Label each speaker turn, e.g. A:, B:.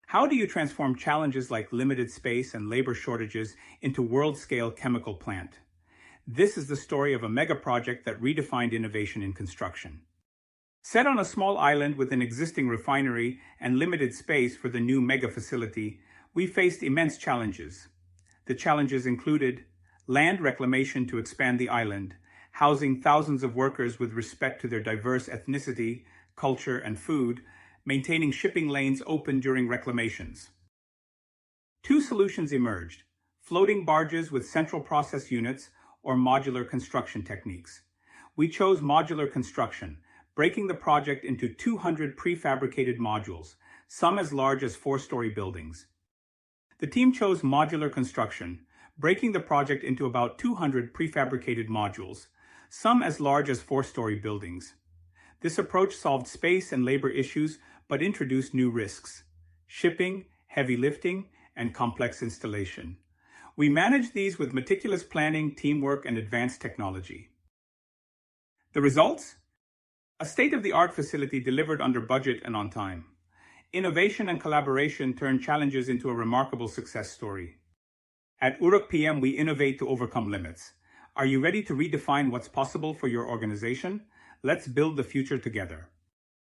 A: How do you transform challenges like limited space and labor shortages into world-scale chemical plant? This is the story of a mega project that redefined innovation in construction. Set on a small island with an existing refinery and limited space for the new mega facility, we faced immense challenges. The challenges included land reclamation to expand the island, housing thousands of workers with respect to their diverse ethnicity, culture, and food, maintaining shipping lanes open during reclamations. Two solutions emerged: floating barges with central process units or modular construction techniques. We chose modular construction, breaking the project into 200 prefabricated modules, some as large as 4-story buildings. The team chose modular construction, breaking the project into about 200 prefabricated modules, some as large as 4-story buildings. This approach solved space and labor issues but introduced new risks: shipping, heavy lifting, and complex installation. We managed these with meticulous planning, teamwork, and advanced technology. The results? A state-of-the-art facility delivered under budget and on time. Innovation and collaboration turned challenges into a remarkable success story. At Uruk PM, we innovate to overcome limits. Are you ready to redefine what's possible for your organization? Let's build the future together.